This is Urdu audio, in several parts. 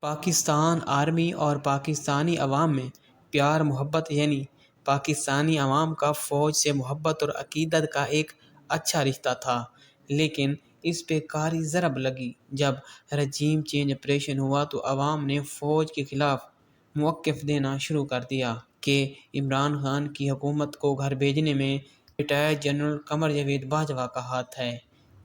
پاکستان آرمی اور پاکستانی عوام میں پیار محبت پاکستانی عوام کا فوج سے محبت اور عقیدت کا ایک اچھا رشتہ تھا، لیکن اس پہ کاری ضرب لگی جب رجیم چینج آپریشن ہوا تو عوام نے فوج کے خلاف موقف دینا شروع کر دیا کہ عمران خان کی حکومت کو گھر بھیجنے میں ریٹائرڈ جنرل قمر جاوید باجوہ کا ہاتھ ہے،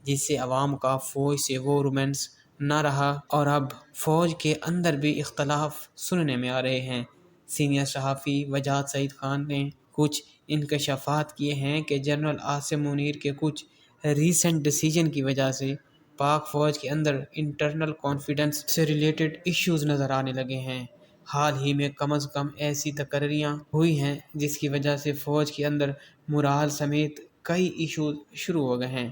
جس سے عوام کا فوج سے وہ رومانس نہ رہا اور اب فوج کے اندر بھی اختلاف سننے میں آ رہے ہیں۔ سینئر صحافی وجاہت سعید خان نے کچھ انکشافات کیے ہیں کہ جنرل عاصم منیر کے کچھ ریسنٹ ڈیسیژن کی وجہ سے پاک فوج کے اندر انٹرنل کانفیڈنس سے ریلیٹڈ ایشوز نظر آنے لگے ہیں۔ حال ہی میں کم از کم ایسی تقرریاں ہوئی ہیں جس کی وجہ سے فوج کے اندر مورال سمیت کئی ایشوز شروع ہو گئے ہیں۔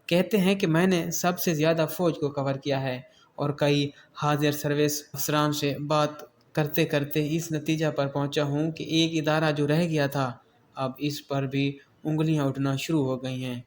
کہتے ہیں کہ میں نے سب سے زیادہ فوج کو کور کیا ہے اور کئی حاضر سروس افسران سے بات کرتے کرتے اس نتیجہ پر پہنچا ہوں کہ ایک ادارہ جو رہ گیا تھا اب اس پر بھی انگلیاں اٹھنا شروع ہو گئی ہیں۔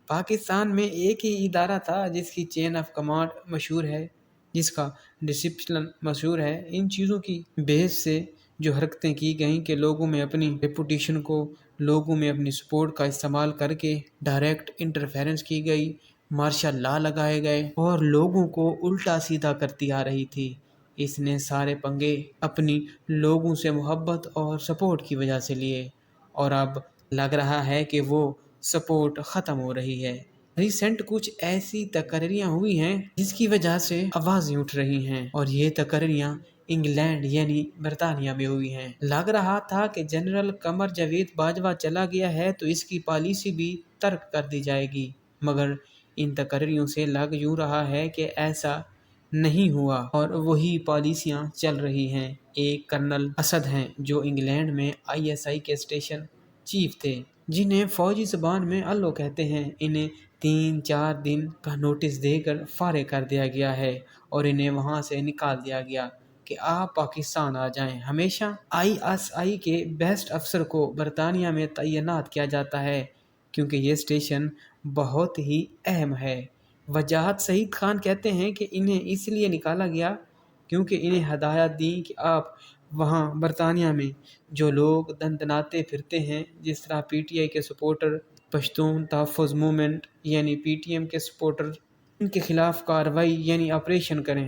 پاکستان میں ایک ہی ادارہ تھا جس کی چین آف کمانڈ مشہور ہے، جس کا ڈسپلن مشہور ہے۔ ان چیزوں کی بیس سے جو حرکتیں کی گئیں کہ لوگوں میں اپنی ریپوٹیشن کو، لوگوں میں اپنی سپورٹ کا استعمال کر کے ڈائریکٹ انٹرفیرنس کی گئی، مارشل لا لگائے گئے اور لوگوں کو الٹا سیدھا کرتی آ رہی تھی۔ اس نے سارے پنگے اپنی لوگوں سے محبت اور سپورٹ کی وجہ سے لیے اور اب لگ رہا ہے کہ وہ سپورٹ ختم ہو رہی ہے۔ ریسنٹ کچھ ایسی تقرریاں ہوئی ہیں جس کی وجہ سے آوازیں اٹھ رہی ہیں اور یہ تقرریاں انگلینڈ برطانیہ میں ہوئی ہیں۔ لگ رہا تھا کہ جنرل قمر جاوید باجوہ چلا گیا ہے تو اس کی پالیسی بھی ترک کر دی جائے گی، مگر ان تقرریوں سے لگ یوں رہا ہے کہ ایسا نہیں ہوا اور وہی پالیسیاں چل رہی ہیں۔ ایک کرنل اسد ہیں جو انگلینڈ میں ISI کے اسٹیشن چیف تھے، جنہیں فوجی زبان میں الو کہتے ہیں۔ انہیں 3-4 دن کا نوٹس دے کر فارغ کر دیا گیا ہے اور انہیں وہاں سے نکال دیا گیا کہ آپ پاکستان آ جائیں۔ ہمیشہ ISI کے بیسٹ افسر کو برطانیہ میں تعینات کیا جاتا ہے کیونکہ یہ اسٹیشن بہت ہی اہم ہے۔ وجاہت سعید خان کہتے ہیں کہ انہیں اس لیے نکالا گیا کیونکہ انہیں ہدایات دیں کہ آپ وہاں برطانیہ میں جو لوگ دندناتے پھرتے ہیں، جس طرح PTI کے سپورٹر، پشتون تحفظ موومنٹ PTM کے سپورٹر، ان کے خلاف کارروائی آپریشن کریں،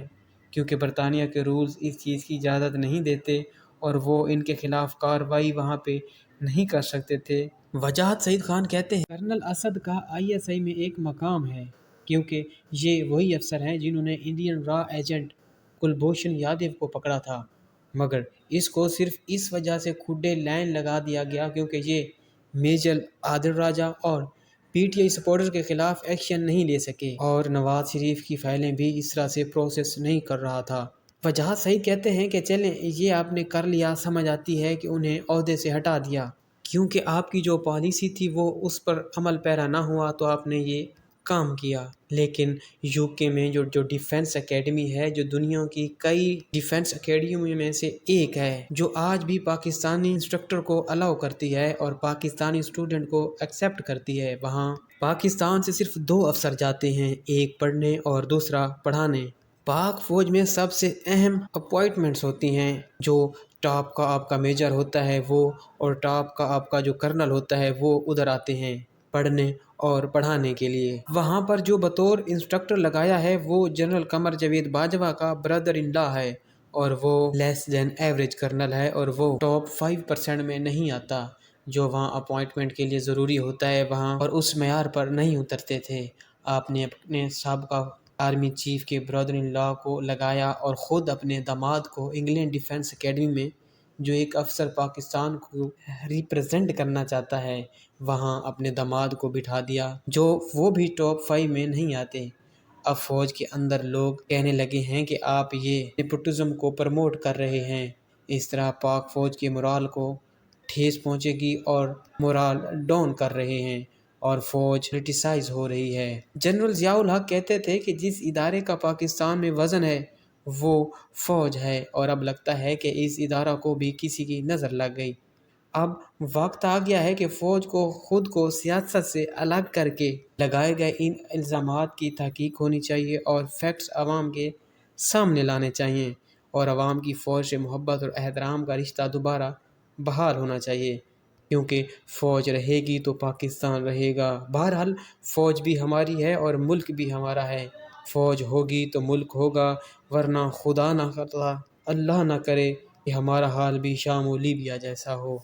کیونکہ برطانیہ کے رولز اس چیز کی اجازت نہیں دیتے اور وہ ان کے خلاف کارروائی وہاں پہ نہیں کر سکتے تھے۔ وجاہت سعید خان کہتے ہیں کرنل اسد کا ISI میں ایک مقام ہے کیونکہ یہ وہی افسر ہیں جنہوں نے انڈین را ایجنٹ کلبھوشن یادو کو پکڑا تھا، مگر اس کو صرف اس وجہ سے کھڈے لائن لگا دیا گیا کیونکہ یہ میجر عادل راجہ اور PTI سپورٹر کے خلاف ایکشن نہیں لے سکے اور نواز شریف کی فائلیں بھی اس طرح سے پروسیس نہیں کر رہا تھا۔ وجاہت صحیح کہتے ہیں کہ چلیں یہ آپ نے کر لیا، سمجھ آتی ہے کہ انہیں عہدے سے ہٹا دیا کیونکہ آپ کی جو پالیسی تھی وہ اس پر عمل پیرا نہ ہوا تو آپ نے یہ کام کیا۔ لیکن UK میں جو ڈیفنس اکیڈمی ہے، جو دنیا کی کئی ڈیفنس اکیڈمیوں میں سے ایک ہے، جو آج بھی پاکستانی انسٹرکٹر کو الاؤ کرتی ہے اور پاکستانی اسٹوڈنٹ کو ایکسیپٹ کرتی ہے، وہاں پاکستان سے صرف 2 افسر جاتے ہیں، ایک پڑھنے اور دوسرا پڑھانے۔ پاک فوج میں سب سے اہم اپوائنٹمنٹس ہوتی ہیں، جو ٹاپ کا آپ کا میجر ہوتا ہے وہ اور ٹاپ کا آپ کا جو کرنل ہوتا ہے وہ ادھر آتے ہیں پڑھنے اور پڑھانے کے لیے۔ وہاں پر جو بطور انسٹرکٹر لگایا ہے وہ جنرل قمر جاوید باجوہ کا برادر ان لا ہے اور وہ لیس دین ایوریج کرنل ہے اور وہ ٹاپ 5% میں نہیں آتا جو وہاں اپوائنٹمنٹ کے لیے ضروری ہوتا ہے وہاں، اور اس معیار پر نہیں اترتے تھے۔ آپ نے اپنے سابقہ آرمی چیف کے برادر ان لا کو لگایا اور خود اپنے داماد کو انگلینڈ ڈیفنس اکیڈمی میں، جو ایک افسر پاکستان کو ریپرزینٹ کرنا چاہتا ہے، وہاں اپنے داماد کو بٹھا دیا جو وہ بھی ٹاپ 5 میں نہیں آتے۔ اب فوج کے اندر لوگ کہنے لگے ہیں کہ آپ یہ نیپوٹزم کو پروموٹ کر رہے ہیں، اس طرح پاک فوج کے مورال کو ٹھیس پہنچے گی اور مورال ڈاؤن کر رہے ہیں اور فوج کرٹیسائز ہو رہی ہے۔ جنرل ضیاء الحق کہتے تھے کہ جس ادارے کا پاکستان میں وزن ہے وہ فوج ہے اور اب لگتا ہے کہ اس ادارہ کو بھی کسی کی نظر لگ گئی۔ اب وقت آ گیا ہے کہ فوج کو خود کو سیاست سے الگ کر کے لگائے گئے ان الزامات کی تحقیق ہونی چاہیے اور فیکٹس عوام کے سامنے لانے چاہیے اور عوام کی فوج سے محبت اور احترام کا رشتہ دوبارہ بحال ہونا چاہیے، کیونکہ فوج رہے گی تو پاکستان رہے گا۔ بہرحال فوج بھی ہماری ہے اور ملک بھی ہمارا ہے۔ فوج ہوگی تو ملک ہوگا، ورنہ خدا نہ خواستہ، اللہ نہ کرے کہ ہمارا حال بھی شام و لیبیا جیسا ہو۔